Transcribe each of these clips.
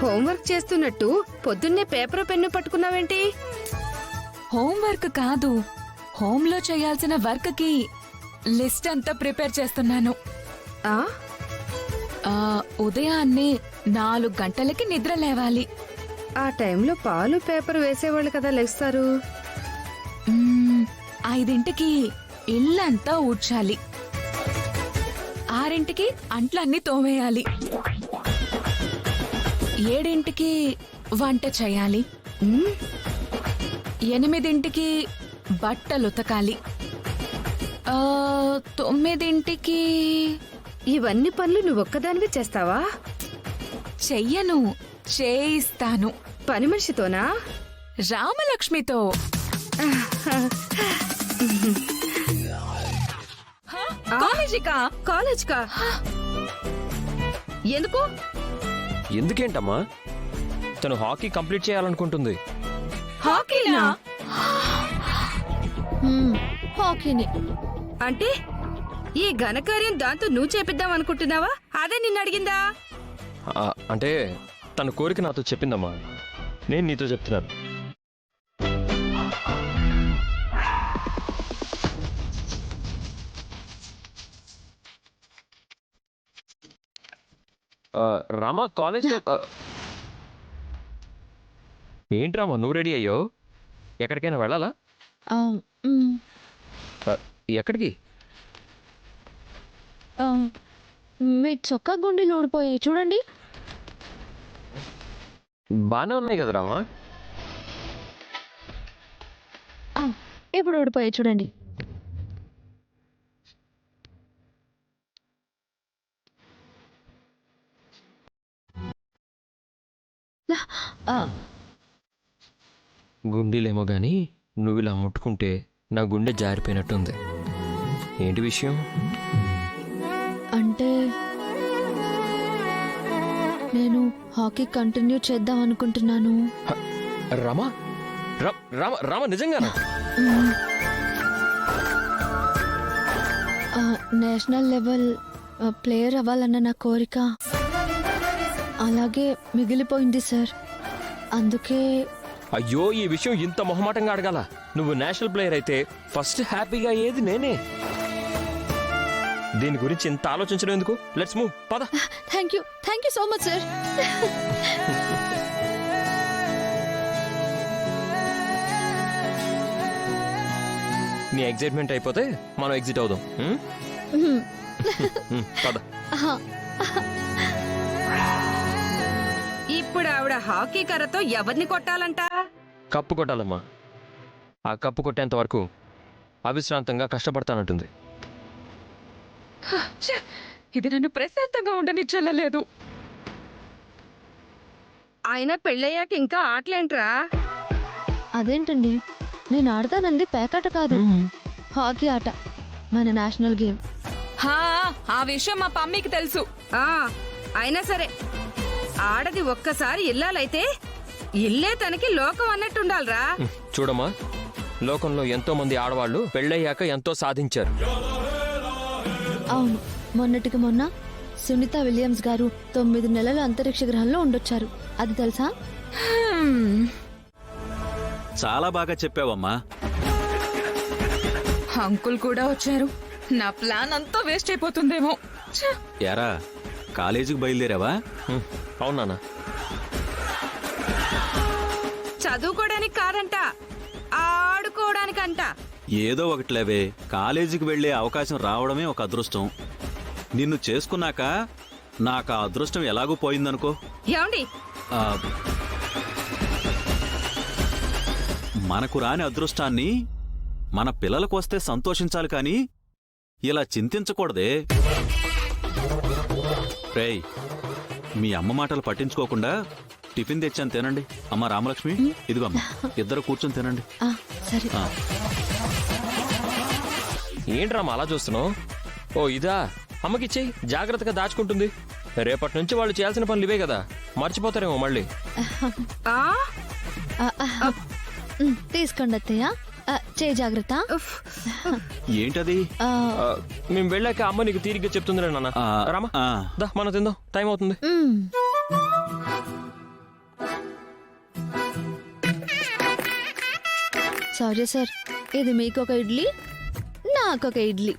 Homework చేస్తున్నట్టు పొద్దున్నే paper pen పట్టుకున్నావేంటి? Homework కాదు, హోంలో చేయాల్సిన వర్క్ కి లిస్ట్ అంతా ప్రిపేర్ చేస్తున్నాను. ఆ ఉదయాన్నే 4 గంటలకి నిద్ర లేవాలి. ఆ టైంలో పాలు పేపర్ వేసేవాళ్ళు కదా లేస్తారు. 5ంటికి ఇల్లంతా ఊడ్చాలి. 6ంటికి అంట్లన్నీ తోమేయాలి. 7ంటికి వంట చేయాలి. 8ంటికి బట్టలు ఉతకాలి. 9ంటికి ఇవన్నీ పనులు నువ్వొక్కదానివి చేస్తావా? చెయ్యను, చేయిస్తాను. పని మనిషితోనా? రామలక్ష్మితో. కాలేజ్కా? ఎందుకు? ఎందుకేంటమ్మా? తను హాకీ కంప్లీట్ చేయాలనుకుంటుంది. హాకీనా? హాకీని అంటే ఈ ఘనకార్యం దాంతో నువ్వు చేపిద్దాం అనుకుంటున్నావా? అదే నిన్ను అడిగిందా? అంటే తన కోరిక నాతో చెప్పిందమ్మా, నేను నీతో చెప్తున్నాను. రామా కాలేజ్ ఏంటి రామా నువ్వు రెడీ అయ్యో? ఎక్కడికైనా వెళ్ళాలా? ఎక్కడికి? మీ చొక్కా గుండీలు ఊడిపోయాయి చూడండి. బాగానే ఉన్నాయి కదా రామా. ఇప్పుడు ఊడిపోయాయి చూడండి. గుండీలేమో గాని నువ్వు ఇలా ముట్టుకుంటే నా గుండె జారిపోయినట్టుంది. ఏంటి విషయం? అంటే నేను హాకీ కంటిన్యూ చేద్దాం అనుకుంటున్నాను. రామా రామా రామా నిజంగానా? నేషనల్ లెవెల్ ప్లేయర్ అవ్వాలన్న నా కోరిక అలాగే మిగిలిపోయింది సార్. అందుకే. అయ్యో, ఈ విషయం ఇంత మొహమాటంగా అడగాల? నువ్వు నేషనల్ ప్లేయర్ అయితే ఫస్ట్ హ్యాపీగా అయ్యేది నేనే. దీని గురించి ఇంత ఆలోచించడం ఎందుకు? లెట్స్ మూవ్, పద. Thank you so much sir. నీ ఎగ్జైట్మెంట్ అయిపోతే మనం ఎగ్జిట్ అవుదాం. పద. ఇప్పుడు ఆవిడ హాకీ కర్రతో ఎవరిని కొట్టాలంట? కప్పు కొట్టాలమ్మా. ఆ కప్పు కొట్టేంత వరకు అవిశ్రాంతంగా కష్టపడతానంటుంది. ఇది నన్ను ప్రశాంతంగా ఉండనిచ్చలేదు. ఆయన పెళ్ళయ్యాక ఇంకా ఆటలేంట్రా? అదేంటండి, నేను ఆడతానంది పేకాట కాదు, హాకీ ఆట, మన నేషనల్ గేమ్. ఆ విషయం మా పమ్మీకి తెలుసు. అయినా సరే ఆడది ఒక్కసారి ఇల్లాలైతే ఇల్లే తనకి లోకం అన్నట్టుండాలరా. చూడమ్మా, లోకంలో ఎంతో మంది ఆడవాళ్లు పెళ్ళయ్యాక ఎంతో సాధించారు. అవును, మొన్నటికి మొన్న సునీత విలియమ్స్ గారు 9 నెలలు అంతరిక్ష గ్రహంలో ఉండొచ్చారు. అది తెలుసా? చాలా బాగా చెప్పావమ్మా. అంకుల్ కూడా వచ్చారు. నా ప్లాన్ అంతా వేస్ట్ అయిపోతుందేమో. యారా, కాలేజీకి బయలుదేరావా? అవునా? చదువుకోవడానికి కాదంట, ఆడుకోవడానికంట. ఏదో ఒకటిలేవే, కాలేజీకి వెళ్లే అవకాశం రావడమే ఒక అదృష్టం. నిన్ను చేసుకున్నాక నాకు ఆ అదృష్టం ఎలాగూ పోయిందనుకో. ఏమండి, మనకు రాని అదృష్టాన్ని మన పిల్లలకు వస్తే సంతోషించాలి కాని ఇలా చింతించకూడదే. రేయ్, మీ అమ్మ మాటలు పట్టించుకోకుండా టిఫిన్ తెచ్చాను, తినండి. అమ్మ రామలక్ష్మి, ఇదిగమ్మా, ఇద్దరు కూర్చొని తినండి. సరే. ఏంట్రామా అలా చూస్తున్నావు? ఓ ఇదా, అమ్మకిచ్చేయి, జాగ్రత్తగా దాచుకుంటుంది. రేపటి నుంచి వాళ్ళు చేయాల్సిన పనులు ఇవే కదా, మర్చిపోతారేమో మళ్ళీ. తీసుకోండి అత్తయ్య, చేయి జాగ్రత్త. ఏంటది? మేము వెళ్ళాక అమ్మ నీకు తీరిగ్గా చెప్తుందిరే నాన్న. రామా, దా మనం తిందాం, టైం అవుతుంది. సారీ సార్, ఇది మీకొక ఇడ్లీ, నాకొక ఇడ్లీ.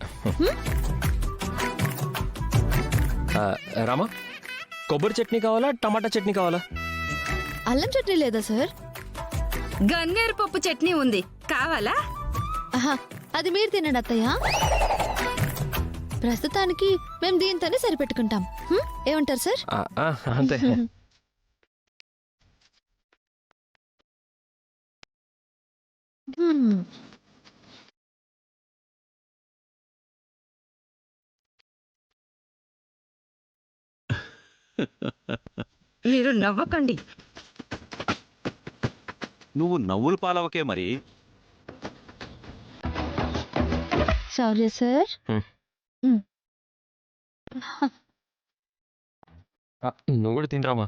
ఆ, రామా కొబ్బరి చట్నీ కావాలా టమాటా చట్నీ కావాలా? అల్లం చట్నీ లేదా సార్? గన్నేరు పప్పు చట్నీ ఉంది, కావాలా? ఆహా, అది మీరు తినండి అత్తయ్య. ప్రస్తుతానికి మేము దీంతోనే సరిపెట్టుకుంటాం. ఏమంటారు సార్? అంతే. హ్మ్. మీరు నవ్వకండి. నువ్వు నవ్వులు పాలవకే మరి. Sorry sir. నువ్వు కూడా తినరామా.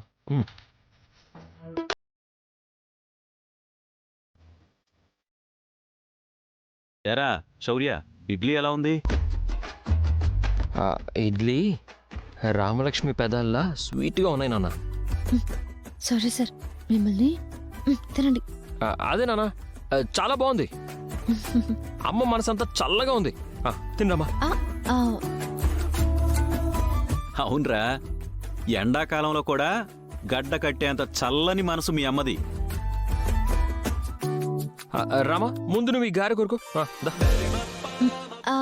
ఎరా శౌర్య, ఇడ్లీ ఎలా ఉంది? ఇడ్లీ రామలక్ష్మి పెదాల్లా స్వీట్గా ఉన్నాయి నాన్న. సారీ సార్, మిమ్మల్ని తినండి. అదే నాన్న, చాలా బాగుంది. అమ్మ మనసంతా చల్లగా ఉంది. తినరామా. ఆ, ఆ, అవునరా, ఎండాకాలంలో కూడా గడ్డ కట్టేంత చల్లని మనసు మీ అమ్మది. రామా ముందు నువ్వు ఈ గారె కొరకు. ఆ,